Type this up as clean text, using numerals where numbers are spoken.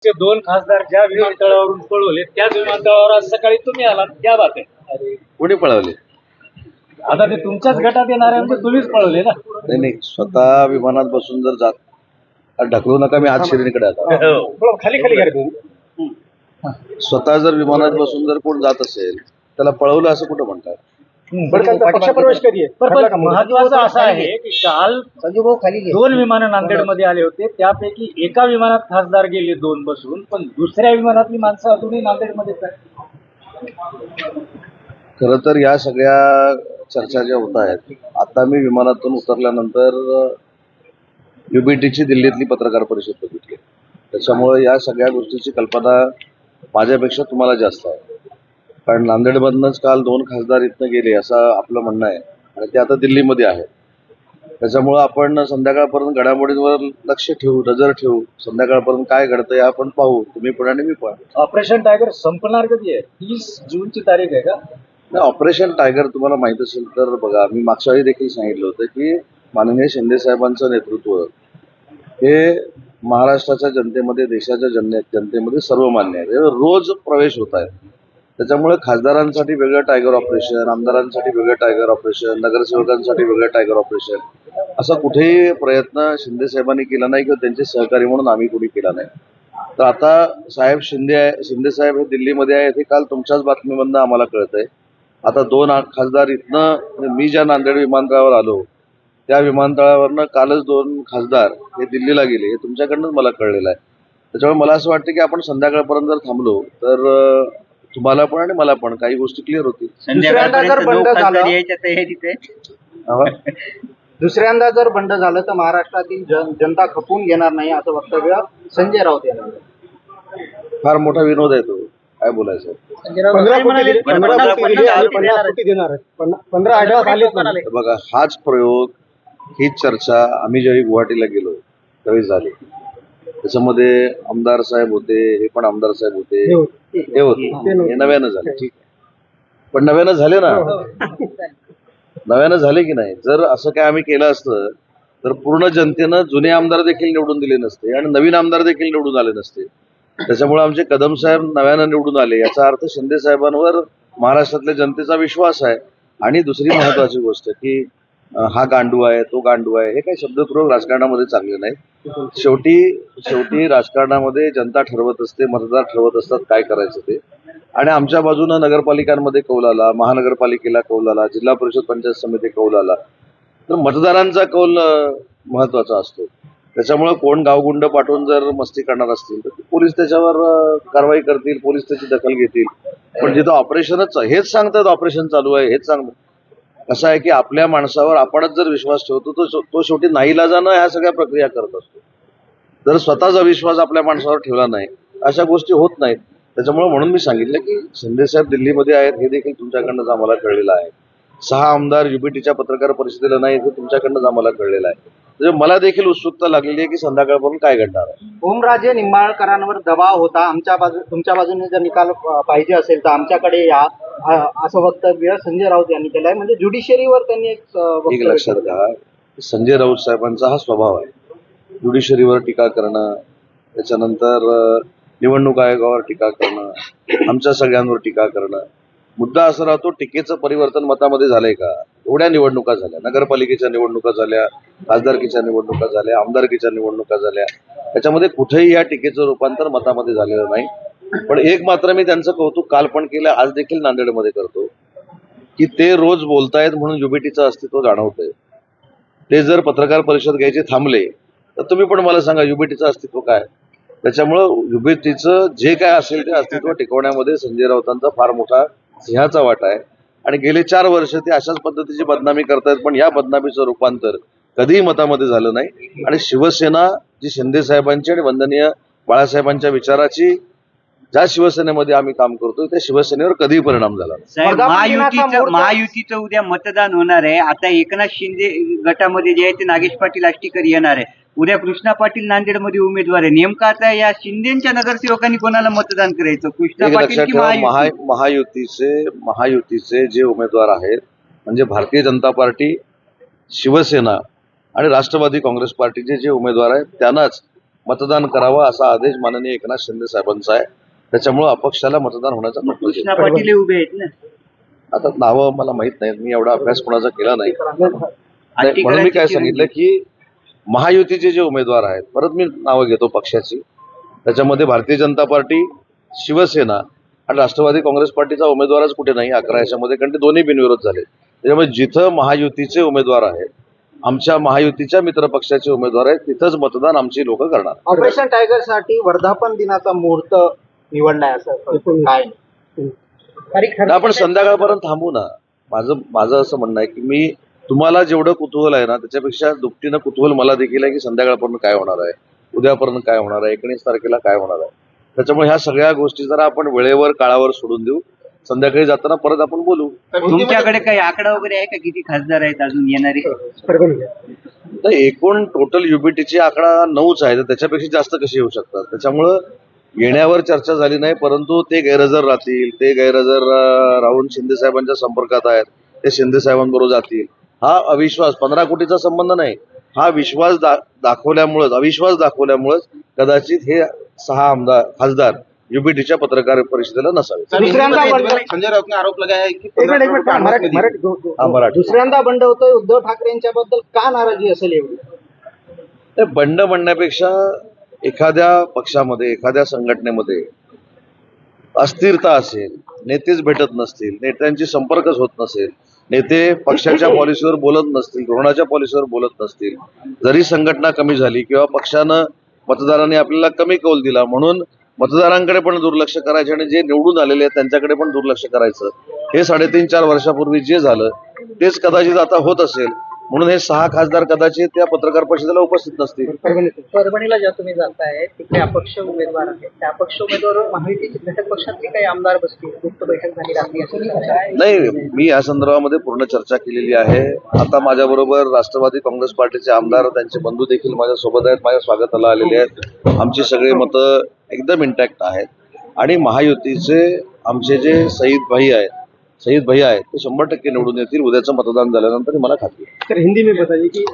ते दोन खासदार ज्या विमानतळावरून पळवले त्याच विमानतळावर आज सकाळी तुम्ही आलात, क्या बात आहे. कोणी पळवले? आता ते तुमच्याच गटात येणार आहे म्हणजे तुम्हीच पळवले ना. नाही, स्वतः विमानात बसून जर जात ढकलू नका, मी हात शिरीकडे आता. खाली खाली घ्या. स्वतः जर विमानात बसून जर कोण जात असेल त्याला पळवलं असं कुठं म्हणतात? पक्षप्रवेश कधी आहे? महत्वाचं असं आहे की काल दोन विमानं नांदेडमध्ये आले होते, त्यापैकी एका विमानात खासदार गेले दोन बसून, पण दुसऱ्या विमानातली माणसं अजूनही नांदेडमध्येच आहे. खरं तर या सगळ्या चर्चा ज्या होत आहेत, आता मी विमानातून उतरल्यानंतर युबीटीची दिल्लीतली पत्रकार परिषद बघितली, त्याच्यामुळे या सगळ्या गोष्टीची कल्पना माझ्यापेक्षा तुम्हाला जास्त आहे. कारण नांदेडमधनंच काल दोन खासदार इथनं गेले असं आपलं म्हणणं आहे आणि ते आता दिल्लीमध्ये आहे. त्याच्यामुळं आपण संध्याकाळपर्यंत घडामोडींवर लक्ष ठेवू, नजर ठेवू. संध्याकाळपर्यंत काय घडतंय आपण पाहू, तुम्ही पण आणि मी पण. ऑपरेशन टायगर संपणार कधी आहे? 30 जूनची तारीख आहे का? नाही, ऑपरेशन टायगर तुम्हाला माहित असेल तर बघा, मी मागच्या वेळी देखील सांगितलं होतं की माननीय शिंदे साहेबांचं नेतृत्व हे महाराष्ट्राच्या जनतेमध्ये, देशाच्या जनतेमध्ये सर्वमान्य आहे. रोज प्रवेश होत आहे. त्याच्यामुळे खासदारांसाठी वेगळं टायगर ऑपरेशन, आमदारांसाठी वेगळं टायगर ऑपरेशन, नगरसेवकांसाठी वेगळं टायगर ऑपरेशन, असा कुठेही प्रयत्न शिंदे साहेबांनी केला नाही किंवा त्यांचे सहकारी म्हणून आम्ही कुणी केला नाही. तर आता साहेब शिंदे साहेब हे दिल्लीमध्ये आहेत हे काल तुमच्याच बातमीमधनं आम्हाला कळतंय. आता दोन खासदार इथनं, मी ज्या नांदेड विमानतळावर आलो त्या विमानतळावरनं कालच दोन खासदार हे दिल्लीला गेले, हे तुमच्याकडनंच मला कळलेलं आहे. त्याच्यामुळे मला असं वाटतं की आपण संध्याकाळपर्यंत जर थांबलो तर तुम्हाला पण आणि मला पण काही गोष्टी क्लिअर होतील. दुसऱ्यांदा जर बंड झालं तर महाराष्ट्रातील जनता खपून घेणार नाही असं वक्तव्य संजय राऊत यांनी. फार मोठा विनोद आहे तो, काय बोलायचं. 15 बघा, हाच प्रयोग, हीच चर्चा आम्ही ज्यावेळी गुवाहाटीला गेलो त्यावेळी झाली. त्याच्यामध्ये आमदार साहेब होते, हे पण आमदार साहेब होते, हे होते, हे नव्यानं झाले. ठीक आहे, पण नव्यानं झाले ना, नव्यानं झाले की नाही. जर असं काय आम्ही केलं असतं तर पूर्ण जनतेनं जुने आमदार देखील निवडून दिले नसते आणि नवीन आमदार देखील निवडून आले नसते. त्याच्यामुळे आमचे कदम साहेब नव्यानं निवडून आले, याचा अर्थ शिंदे साहेबांवर महाराष्ट्रातल्या जनतेचा विश्वास आहे. आणि दुसरी महत्वाची गोष्ट की हा गांडू आहे, तो गांडू आहे, हे काही शब्दप्रयोग राजकारणामध्ये चांगले नाही. शेवटी राजकारणामध्ये जनता ठरवत असते, मतदार ठरवत असतात काय करायचं ते. आणि आमच्या बाजूनं नगरपालिकांमध्ये कौल आला, महानगरपालिकेला कौल आला, जिल्हा परिषद पंचायत समिती कौल आला, तर मतदारांचा कौल महत्वाचा असतो. त्याच्यामुळे कोण गावगुंड पाठवून जर मस्ती करणार असतील तर पोलीस त्याच्यावर कारवाई करतील, पोलीस त्याची दखल घेतील. पण जिथं ऑपरेशनच, हेच सांगतात ऑपरेशन चालू आहे, हेच सांगतात. कसं आहे की आपल्या माणसावर आपणच जर विश्वास ठेवतो तो शेवटी नाईलाजानं ह्या सगळ्या प्रक्रिया करत असतो. जर स्वतःचा विश्वास आपल्या माणसावर ठेवला नाही, अशा गोष्टी होत नाहीत. त्याच्यामुळे म्हणून मी सांगितलं की शिंदे साहेब दिल्लीमध्ये आहेत, हे देखील तुमच्याकडनंच आम्हाला कळलेलं आहे. 6 आमदार युबीटीच्या पत्रकार परिषदेला नाही, हे तुमच्याकडनंच आम्हाला कळलेलं आहे. म्हणजे मला देखील उत्सुकता लागलेली आहे की संध्याकाळपर्यंत काय घडणार आहे. ओमराजे निंबाळकरांवर दबाव होता, तुमच्या बाजूने जर निकाल पाहिजे असेल तर आमच्याकडे या, असं वक्तव्य संजय राऊत यांनी केलंय. म्हणजे ज्युडिशरीवर त्यांनी एक लक्षात घ्या, संजय राऊत साहेबांचा हा स्वभाव आहे, ज्युडिशरीवर टीका करणं, त्याच्यानंतर निवडणूक आयोगावर टीका करणं, आमच्या सगळ्यांवर टीका करणं. मुद्दा असा राहतो, टीकेचं परिवर्तन मतामध्ये झालंय का? एवढ्या निवडणुका झाल्या, नगरपालिकेच्या निवडणुका झाल्या, खासदारकीच्या निवडणुका झाल्या, आमदारकीच्या निवडणुका झाल्या, त्याच्यामध्ये कुठेही या टीकेचं रूपांतर मतामध्ये झालेलं नाही. पण एक मात्र मी त्यांचं कौतुक काल पण केलं, आज देखील नांदेडमध्ये करतो, की ते रोज बोलतायत म्हणून युबीटीचं अस्तित्व जाणवतंय. ते जर पत्रकार परिषद घ्यायचे थांबले तर तुम्ही पण मला सांगा युबीटीचं अस्तित्व काय. त्याच्यामुळं युबीटीचं जे काय असेल ते अस्तित्व टिकवण्यामध्ये संजय राऊतांचा फार मोठा सिंहाचा वाटा आहे. आणि गेले 4 वर्ष ते अशाच पद्धतीची बदनामी करतायत, पण या बदनामीचं रूपांतर कधीही मतामध्ये झालं नाही. आणि शिवसेना जी शिंदे साहेबांची आणि वंदनीय बाळासाहेबांच्या विचाराची ज्या शिवसेनेमध्ये आम्ही काम करतोय त्या शिवसेनेवर कधीही परिणाम झाला. महायुतीचं उद्या मतदान होणार आहे. आता एकनाथ शिंदे गटामध्ये जे आहे ते नागेश पाटील आष्टीकर येणार आहे. उद्या कृष्णा पाटील नांदेडमध्ये उमेदवार आहे. नेमका आता या शिंदेच्या नगरसेवकांनी कोणाला मतदान करायचं, कृष्णा पाटील की महायुतीचे जे उमेदवार आहेत म्हणजे भारतीय जनता पार्टी, शिवसेना आणि राष्ट्रवादी काँग्रेस पार्टीचे जे उमेदवार आहेत त्यांनाच मतदान करावं असा आदेश माननीय एकनाथ शिंदे साहेबांचा आहे. त्याच्यामुळे अपक्षाला मतदान होण्याचा प्रश्न नाही. कृष्णा पाटील उभे आहेत ना. आता नावं मला माहित नाहीत, मी एवढा अभ्यास कोणाचा केला नाही. म्हणून मी काय सांगितलं की महायुतीचे जे उमेदवार आहेत, परत मी नावं घेतो पक्षाची, त्याच्यामध्ये भारतीय जनता पार्टी, शिवसेना आणि राष्ट्रवादी काँग्रेस पार्टीचा उमेदवारच कुठे नाही 11 याच्यामध्ये, कारण ते दोन्ही बिनविरोध झाले. त्याच्यामुळे जिथं महायुतीचे उमेदवार आहेत, आमच्या महायुतीच्या मित्र पक्षाचे उमेदवार आहेत, तिथंच मतदान आमची लोक करणार. ऑपरेशन टायगर साठी वर्धापन दिनाचा मुहूर्त निवडलाय असं काय? आपण संध्याकाळपर्यंत थांबू ना. माझं असं म्हणणं आहे की मी तुम्हाला जेवढं कुतूहल आहे ना, त्याच्यापेक्षा दुपटीनं कुतूहल मला देखील आहे की संध्याकाळपर्यंत काय होणार आहे, उद्यापर्यंत काय होणार आहे, 19 तारखेला काय होणार आहे. त्याच्यामुळे ह्या सगळ्या गोष्टी जरा आपण वेळेवर काळावर सोडून देऊ. संध्याकाळी जाताना परत आपण बोलू. तुमच्याकडे काही आकडा वगैरे आहे का, किती खासदार आहेत अजून येणारे? तर एकूण टोटल युबीटीची आकडा 9च आहे, तर त्याच्यापेक्षा जास्त कशी येऊ शकतात. त्याच्यामुळं येण्यावर चर्चा झाली नाही, परंतु ते गैरहजर राहतील, ते गैरहजर राहून शिंदे साहेबांच्या संपर्कात आहेत, ते शिंदे साहेबांबरोबर जातील. हा अविश्वास 15 कोटीचा संबंध नाही, हा विश्वास दाखवल्यामुळेच, अविश्वास दाखवल्यामुळेच कदाचित हे 6 खासदार युबीटीच्या पत्रकार परिषदेला नसावे. संजय राऊतने आरोप लगाया है की दुसऱ्यांदा बंड होतोय उद्धव ठाकरेंच्या बद्दल, का नाराजी असेल एवढी? ते बंड म्हणण्यापेक्षा एखाद्या पक्षामध्ये, एखाद्या संघटनेमध्ये अस्थिरता असेल, नेतेच भेटत नसतील, नेत्यांची संपर्कच होत नसेल, नेते पक्षाच्या पॉलिसीवर बोलत नसतील, धोरणाच्या पॉलिसीवर बोलत नसतील, जरी संघटना कमी झाली किंवा पक्षानं मतदारांनी आपल्याला कमी कौल दिला म्हणून मतदारांकडे पण दुर्लक्ष करायचे आणि जे निवडून आलेले आहेत त्यांच्याकडे पण दुर्लक्ष करायचं, हे 3.5-4 वर्षापूर्वी जे झालं तेच कदाचित आता होत असेल. म्हणून हे 6 खासदार कदाचित त्या पत्रकार परिषदेला उपस्थित नसतील. परभणीला ज्या तुम्ही जाताय तिथे अपक्ष उमेदवार आहेत, त्या अपक्ष उमेदवारावर महायुतीचे घटक पक्षातले काही आमदार बसतील, गुप्त बैठक झाली रात्री असं नाही, मी या संदर्भामध्ये पूर्ण चर्चा केलेली आहे. आता माझ्याबरोबर राष्ट्रवादी काँग्रेस पार्टीचे आमदार, त्यांचे बंधू देखील माझ्या सोबत आहेत, माझ्या स्वागताला आलेले आहेत. आमची सगळी मतं एकदम इंटॅक्ट आहेत आणि महायुतीचे आमचे जे शहीद भाई आहेत ते 100% निवडून येतील. उद्याचं मतदान झाल्यानंतर मला खात्री आहे. हिंदी में बताइए की